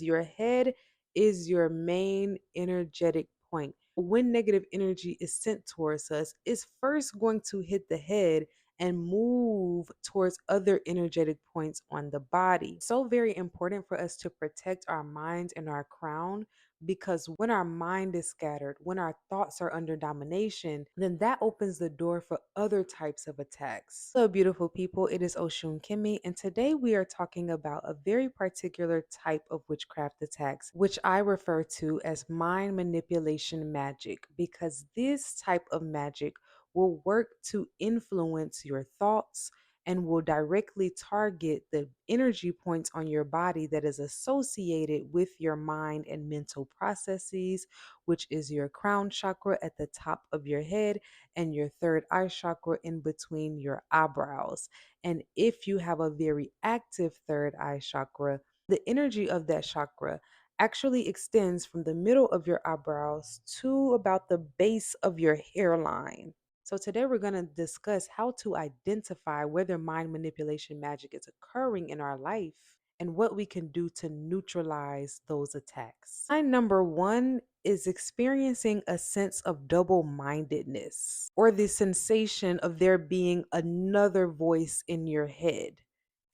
Your head is your main energetic point. When negative energy is sent towards us, it's first going to hit the head and move towards other energetic points on the body. So very important for us to protect our minds and our crown, because when our mind is scattered, when our thoughts are under domination, then that opens the door for other types of attacks. Hello, beautiful people. It is Oshun Kimmy, and today we are talking about a very particular type of witchcraft attacks, which I refer to as mind manipulation magic, because this type of magic will work to influence your thoughts and will directly target the energy points on your body that is associated with your mind and mental processes, which is your crown chakra at the top of your head and your third eye chakra in between your eyebrows. And if you have a very active third eye chakra, the energy of that chakra actually extends from the middle of your eyebrows to about the base of your hairline. So, today we're going to discuss how to identify whether mind manipulation magic is occurring in our life and what we can do to neutralize those attacks. Sign number one is experiencing a sense of double mindedness, or the sensation of there being another voice in your head.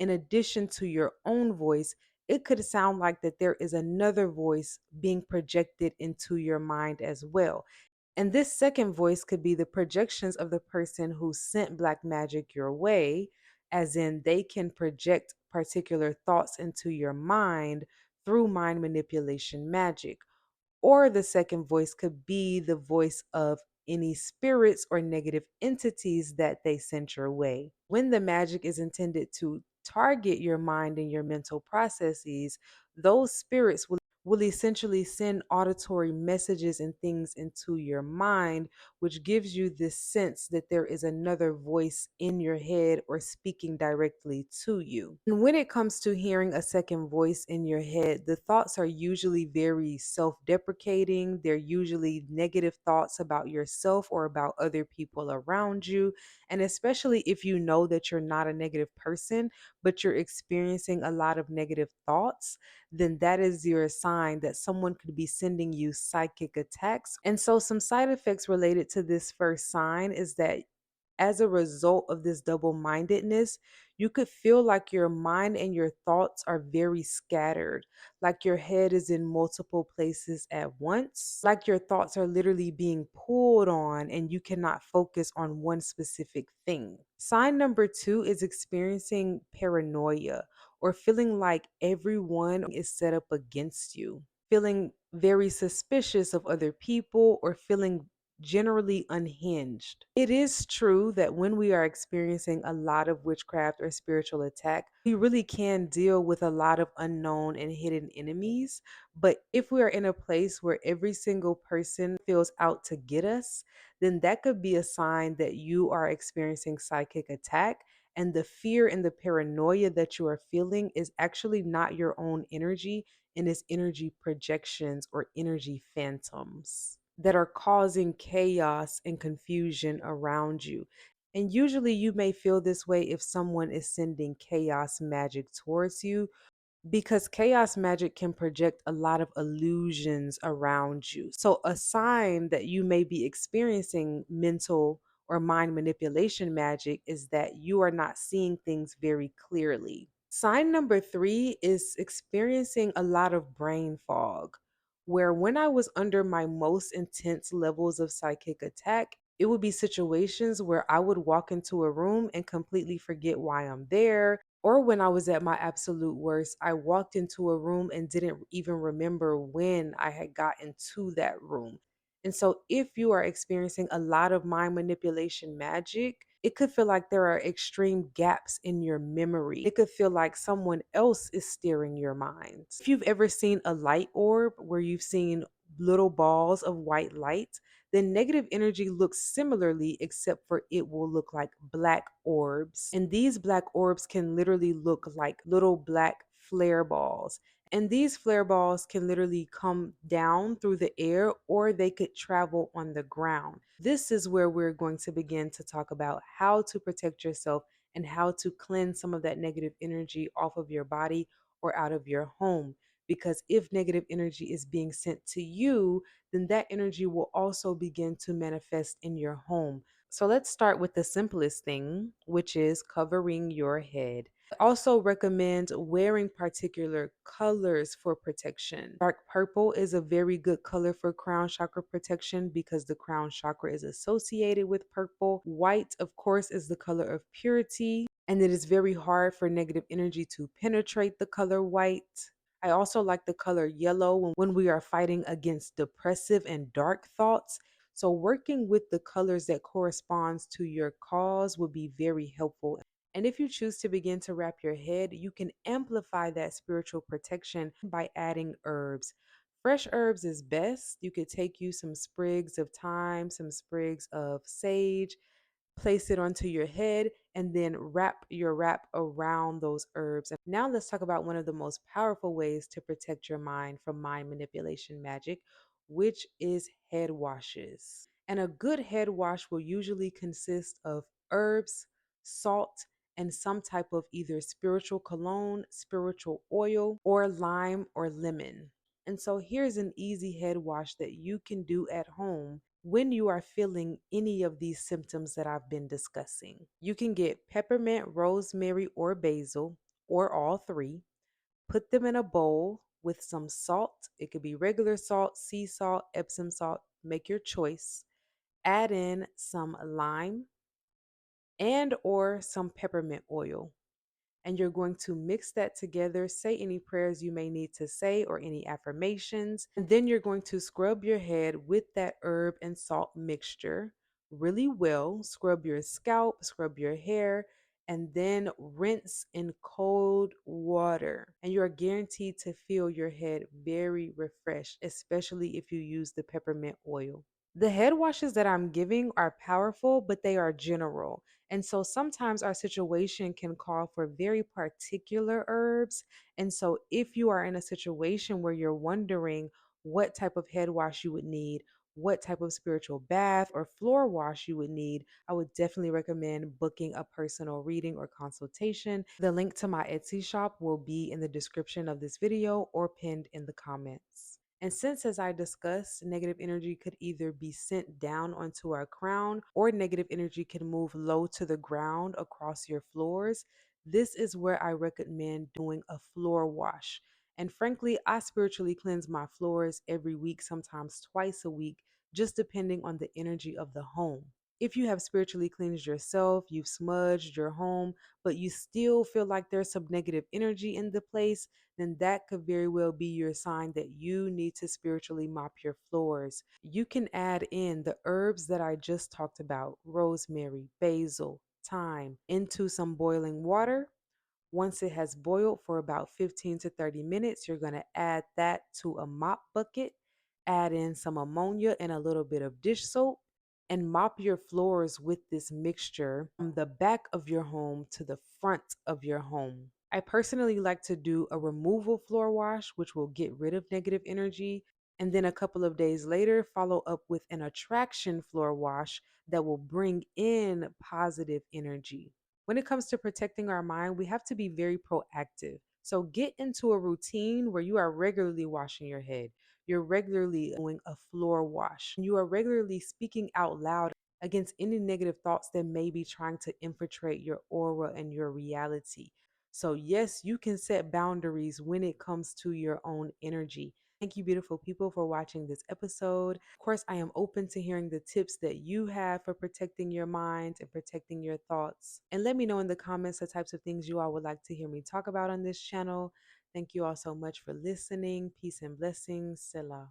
In addition to your own voice, it could sound like that there is another voice being projected into your mind as well. And this second voice could be the projections of the person who sent black magic your way, as in they can project particular thoughts into your mind through mind manipulation magic. Or the second voice could be the voice of any spirits or negative entities that they sent your way. When the magic is intended to target your mind and your mental processes, those spirits will essentially send auditory messages and things into your mind, which gives you this sense that there is another voice in your head or speaking directly to you. And when it comes to hearing a second voice in your head, the thoughts are usually very self deprecating. They're usually negative thoughts about yourself or about other people around you. And especially if you know that you're not a negative person, but you're experiencing a lot of negative thoughts, then that is your sign that someone could be sending you psychic attacks. And so, some side effects related to this first sign is that as a result of this double mindedness, you could feel like your mind and your thoughts are very scattered, like your head is in multiple places at once, like your thoughts are literally being pulled on and you cannot focus on one specific thing. Sign number two is experiencing paranoia, or feeling like everyone is set up against you, feeling very suspicious of other people, or feeling generally unhinged. It is true that when we are experiencing a lot of witchcraft or spiritual attack, we really can deal with a lot of unknown and hidden enemies. But if we are in a place where every single person feels out to get us, then that could be a sign that you are experiencing psychic attack. And the fear and the paranoia that you are feeling is actually not your own energy, and it's energy projections or energy phantoms that are causing chaos and confusion around you. And usually you may feel this way if someone is sending chaos magic towards you, because chaos magic can project a lot of illusions around you. So, a sign that you may be experiencing mental or mind manipulation magic is that you are not seeing things very clearly. Sign number three is experiencing a lot of brain fog, where when I was under my most intense levels of psychic attack, it would be situations where I would walk into a room and completely forget why I'm there. Or when I was at my absolute worst, I walked into a room and didn't even remember when I had gotten to that room. And so, if you are experiencing a lot of mind manipulation magic, it could feel like there are extreme gaps in your memory. It could feel like someone else is steering your mind. If you've ever seen a light orb where you've seen little balls of white light, then negative energy looks similarly, except for it will look like black orbs. And these black orbs can literally look like little black flare balls. And these flare balls can literally come down through the air, or they could travel on the ground. This is where we're going to begin to talk about how to protect yourself and how to cleanse some of that negative energy off of your body or out of your home. because if negative energy is being sent to you, then that energy will also begin to manifest in your home. So let's start with the simplest thing, which is covering your head. I also recommend wearing particular colors for protection. Dark purple is a very good color for crown chakra protection because the crown chakra is associated with purple. White, of course, is the color of purity, and it is very hard for negative energy to penetrate the color white. I also like the color yellow when we are fighting against depressive and dark thoughts. So working with the colors that corresponds to your cause will be very helpful. And if you choose to begin to wrap your head, you can amplify that spiritual protection by adding herbs. Fresh herbs is best. You could take you some sprigs of thyme, some sprigs of sage, place it onto your head, and then wrap your wrap around those herbs. And now let's talk about one of the most powerful ways to protect your mind from mind manipulation magic, which is head washes. And a good head wash will usually consist of herbs, salt, and some type of either spiritual cologne, spiritual oil, or lime or lemon. And so here's an easy head wash that you can do at home when you are feeling any of these symptoms that I've been discussing. You can get peppermint, rosemary, or basil, or all three. Put them in a bowl with some salt. It could be regular salt, sea salt, Epsom salt. Make your choice. Add in some lime and or some peppermint oil, and you're going to mix that together. Say any prayers you may need to say or any affirmations. And then you're going to scrub your head with that herb and salt mixture really well. Scrub your scalp, scrub your hair, and then rinse in cold water. And you are guaranteed to feel your head very refreshed, especially if you use the peppermint oil. The head washes that I'm giving are powerful, but they are general. And so sometimes our situation can call for very particular herbs. And so if you are in a situation where you're wondering what type of head wash you would need, what type of spiritual bath or floor wash you would need, I would definitely recommend booking a personal reading or consultation. The link to my Etsy shop will be in the description of this video or pinned in the comments. And since, as I discussed, negative energy could either be sent down onto our crown or negative energy can move low to the ground across your floors, this is where I recommend doing a floor wash. And frankly, I spiritually cleanse my floors every week, sometimes twice a week, just depending on the energy of the home. If you have spiritually cleansed yourself, you've smudged your home, but you still feel like there's some negative energy in the place, then that could very well be your sign that you need to spiritually mop your floors. You can add in the herbs that I just talked about, rosemary, basil, thyme, into some boiling water. Once it has boiled for about 15 to 30 minutes, you're going to add that to a mop bucket, add in some ammonia and a little bit of dish soap, and mop your floors with this mixture from the back of your home to the front of your home. I personally like to do a removal floor wash, which will get rid of negative energy. And then a couple of days later, follow up with an attraction floor wash that will bring in positive energy. When it comes to protecting our mind, we have to be very proactive. So get into a routine where you are regularly washing your head. You're regularly doing a floor wash. You are regularly speaking out loud against any negative thoughts that may be trying to infiltrate your aura and your reality. So, yes, you can set boundaries when it comes to your own energy. Thank you, beautiful people, for watching this episode. Of course, I am open to hearing the tips that you have for protecting your mind and protecting your thoughts. And let me know in the comments the types of things you all would like to hear me talk about on this channel. Thank you all so much for listening. Peace and blessings. Selah.